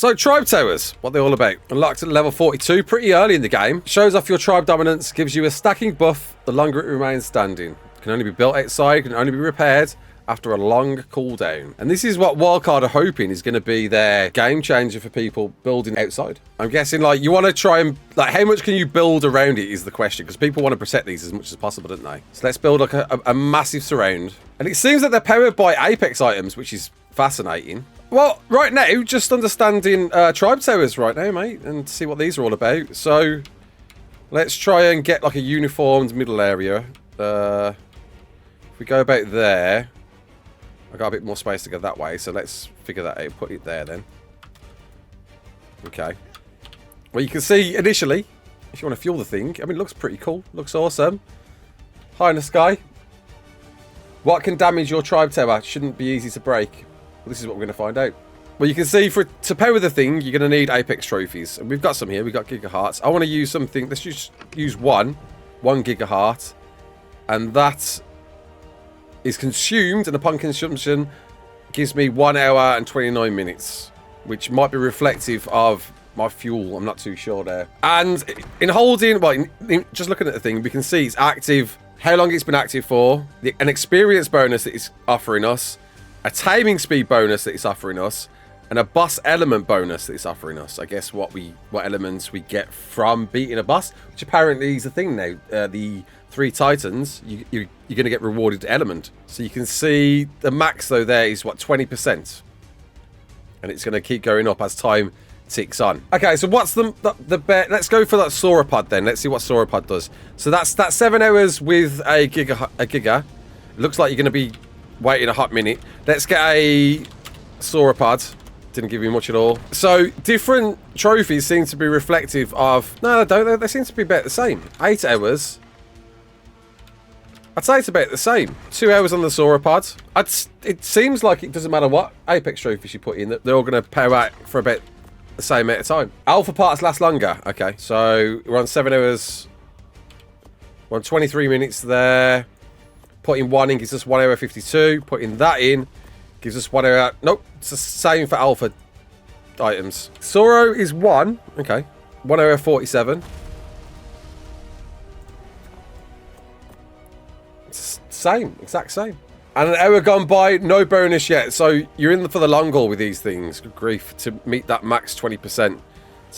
So, tribe towers, what they're all about. Unlocked at level 42, pretty early in the game. Shows off your tribe dominance, gives you a stacking buff the longer it remains standing. Can only be built outside, can only be repaired after a long cooldown. And this is what Wildcard are hoping is going to be their game changer for people building outside. I'm guessing, like, you want to try and, like, how much can you build around it is the question, because people want to protect these as much as possible, don't they? So let's build, like, a massive surround. And it seems that they're powered by Apex items, which is fascinating. Well, right now, just understanding tribe towers right now, mate, and see what these are all about. So, let's try and get, like, a uniformed middle area. If we go about there, I got a bit more space to go that way, so let's figure that out. Put it there, then. Okay. Well, you can see, initially, if you want to fuel the thing, I mean, it looks pretty cool. Looks awesome. High in the sky. What can damage your tribe tower? Shouldn't be easy to break. Well, this is what we're going to find out. Well, you can see to power the thing, you're going to need Apex trophies. And we've got some here. We've got Gigahearts. I want to use something. Let's just use one Gigaheart. And that is consumed. And upon consumption, gives me 1 hour and 29 minutes. Which might be reflective of my fuel. I'm not too sure there. And in holding, well, just looking at the thing, we can see it's active. How long it's been active for. An experience bonus that it's offering us. A timing speed bonus that it's offering us, and a boss element bonus that it's offering us. I guess what elements we get from beating a boss, which apparently is a thing now. The 3 titans, you're going to get rewarded element. So you can see the max though there is what, 20%, and it's going to keep going up as time ticks on. Okay, so what's the let's go for that sauropod then. Let's see what sauropod does. So that's 7 hours with a giga. It looks like you're going to be waiting a hot minute. Let's get a sauropod. Didn't give me much at all. So different trophies seem to be reflective of... No, they don't. They seem to be about the same. 8 hours. I'd say it's about the same. 2 hours on the sauropod. It seems like it doesn't matter what Apex trophies you put in, that they're all going to power out for about the same amount of time. Alpha parts last longer. Okay, so we're on 7 hours. We're on 23 minutes there. Putting 1 in gives us 1 hour 52. Putting that in gives us 1 hour... Nope, it's the same for alpha items. Soro is 1. Okay. 1 hour 47. It's same. Exact same. And an hour gone by, no bonus yet. So you're in for the long haul with these things. Good grief. To meet that max 20%.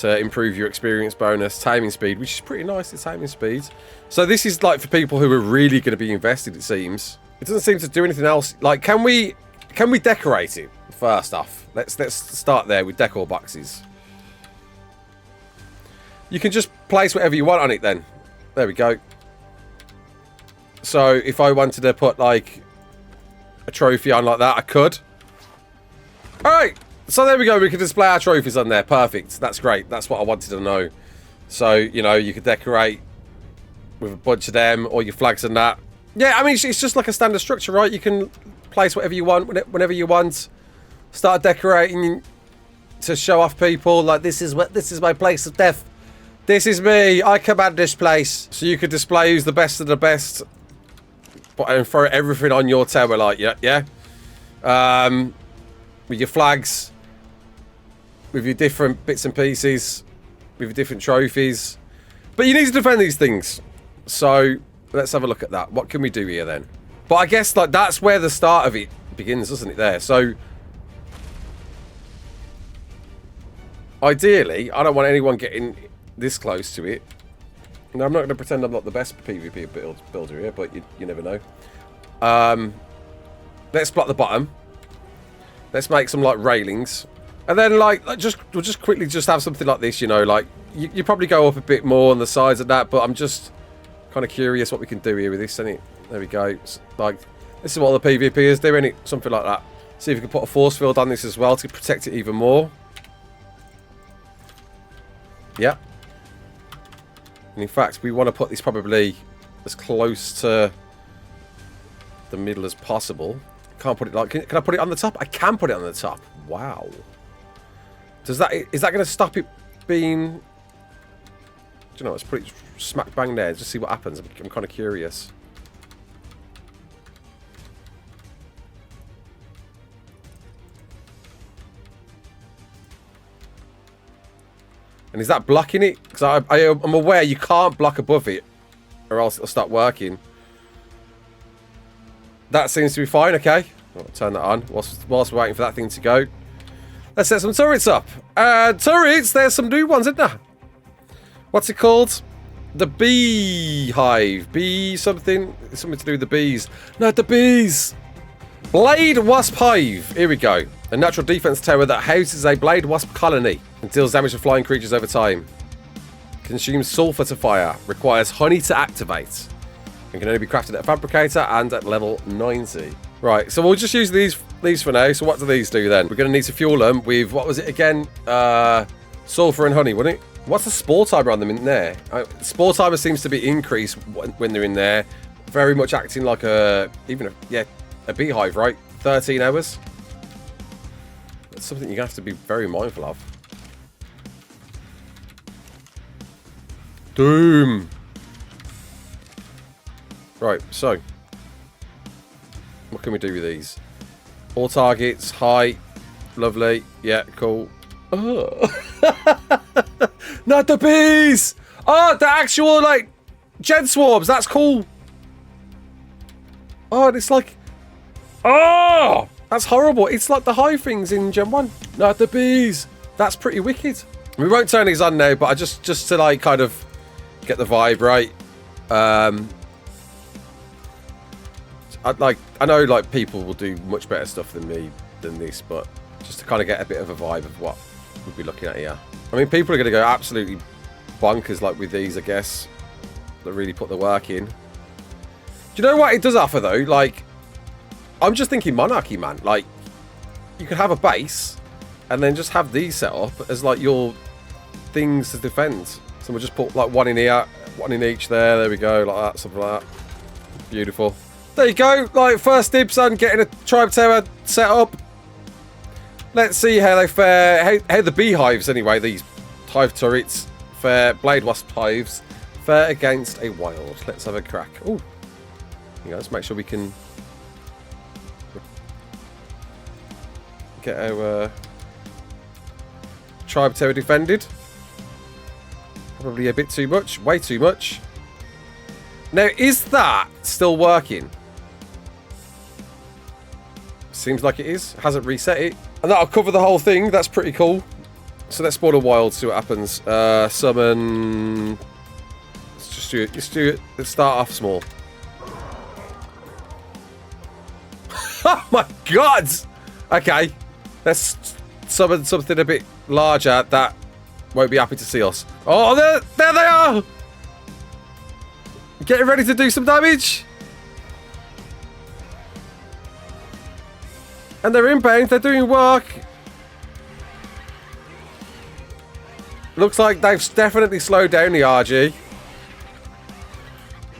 To improve your experience bonus, timing speed, which is pretty nice, the timing speed. So this is like for people who are really going to be invested, it seems. It doesn't seem to do anything else. Like, can we decorate it first off? Let's start there with decor boxes. You can just place whatever you want on it then. There we go. So if I wanted to put like a trophy on like that, I could. All right. So there we go, we can display our trophies on there. Perfect. That's great. That's what I wanted to know. So, you know, you could decorate with a bunch of them, or your flags and that. Yeah, I mean, it's just like a standard structure, right? You can place whatever you want, whenever you want. Start decorating to show off people. Like, this is my place of death. This is me. I command this place. So you could display who's the best of the best. And throw everything on your tower, like, yeah. With your flags. With your different bits and pieces, with your different trophies. But you need to defend these things. So, let's have a look at that. What can we do here then? But I guess like that's where the start of it begins, doesn't it, there? So, ideally, I don't want anyone getting this close to it. Now, I'm not going to pretend I'm not the best PvP builder here, but you never know. Let's block the bottom. Let's make some, like, railings. And then, like we'll just quickly just have something like this, you know, like, you probably go up a bit more on the sides of that, but I'm just kind of curious what we can do here with this, isn't it? There we go. It's like, this is what the PvP is doing, it? Something like that. See if we can put a force field on this as well to protect it even more. Yeah. And in fact, we want to put this probably as close to the middle as possible. Can't put it like... Can I put it on the top? I can put it on the top. Wow. Is that going to stop it being... Do you know, let's put it smack bang there. Just see what happens. I'm kind of curious. And is that blocking it? Because I'm aware you can't block above it, or else it'll stop working. That seems to be fine, okay. I'll turn that on whilst we're waiting for that thing to go. Let's set some turrets up. Turrets, there's some new ones, isn't there? What's it called? The beehive. Bee something. Something to do with the bees. No, the bees. Blade Wasp Hive. Here we go. A natural defense tower that houses a blade wasp colony and deals damage to flying creatures over time. Consumes sulfur to fire. Requires honey to activate. And can only be crafted at a fabricator and at level 90. Right, so we'll just use these for now. So what do these do then? We're going to need to fuel them with, what was it again? Sulfur and honey, wasn't it? What's the spore timer on them in there? Spore timer seems to be increased when they're in there. Very much acting like a beehive, right? 13 hours. That's something you have to be very mindful of. Doom. Right, so what can we do with these? All targets, high, lovely, yeah, cool. Oh. Not the bees! Oh, the actual, like, gen swarms, that's cool. Oh, and it's like, oh, that's horrible. It's like the hive things in Gen 1. Not the bees. That's pretty wicked. We won't turn these on now, but I just to, like, kind of get the vibe right. I know like people will do much better stuff than me than this, but just to kind of get a bit of a vibe of what we'll be looking at here. I mean, people are going to go absolutely bonkers like with these, I guess, that really put the work in. Do you know what it does offer though? Like, I'm just thinking monarchy, man. Like, you could have a base and then just have these set up as like your things to defend. So we'll just put like one in here, one in each there. There we go, like that, something like that. Beautiful. There you go, like first dibs on getting a tribe tower set up. Let's see how they fare, how the beehives anyway, these hive turrets fare, blade wasp hives, fare against a wild. Let's have a crack. Oh, let's make sure we can get our tribe tower defended. Probably a bit too much, way too much. Now, is that still working? Seems like it is. Hasn't reset it. And that'll cover the whole thing. That's pretty cool. So let's spawn a wild, see what happens. Summon. Let's just do it. Let's do it. Let's start off small. Oh my god! Okay. Let's summon something a bit larger that won't be happy to see us. Oh, there they are! Getting ready to do some damage. And they're inbound, they're doing work. Looks like they've definitely slowed down the RG.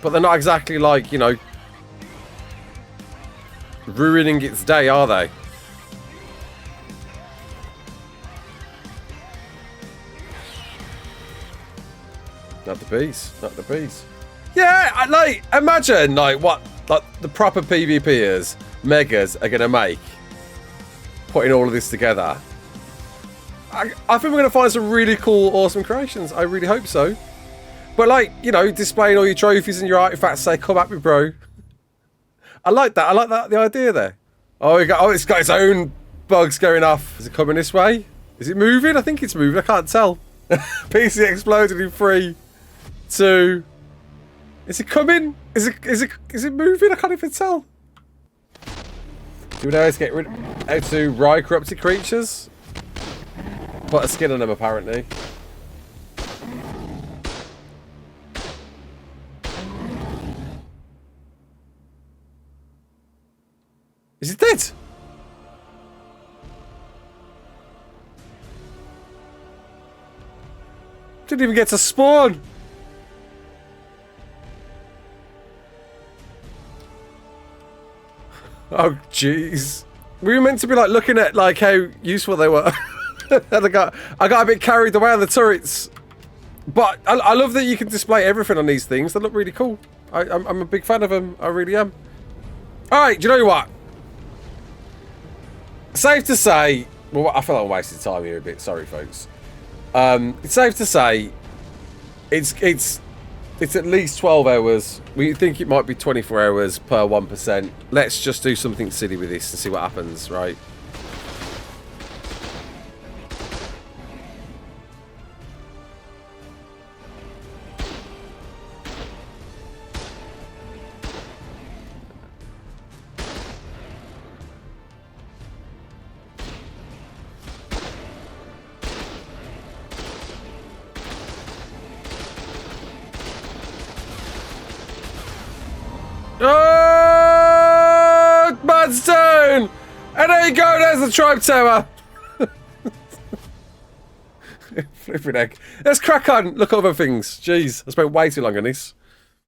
But they're not exactly like, you know, ruining its day, are they? Not the bees, not the bees. Yeah, like, imagine, like, what, like, the proper PvPers, megas, are going to make. Putting all of this together. I think we're going to find some really cool, awesome creations. I really hope so. But, like, you know, displaying all your trophies and your artifacts, say, come at me, bro. I like that. I like that, the idea there. Oh, it's got its own bugs going off. Is it coming this way? Is it moving? I think it's moving. I can't tell. PC exploded in 3, 2... Is it coming? Is it moving? I can't even tell. Do we know how to get rid how to ride corrupted creatures? Put a skin on them apparently. Is it dead? Didn't even get to spawn. Oh jeez. We were meant to be like looking at like how useful they were. And I got a bit carried away on the turrets. But I love that you can display everything on these things. They look really cool. I'm a big fan of them. I really am. Alright, do you know what? Safe to say, well, I feel like I'm wasting time here a bit. Sorry, folks. It's safe to say it's at least 12 hours. We think it might be 24 hours per 1%. Let's just do something silly with this and see what happens, right? Oh, Mudstone! And there you go, there's the tribe tower! Flipping egg. Let's crack on, look at other things. Jeez, I spent way too long on this.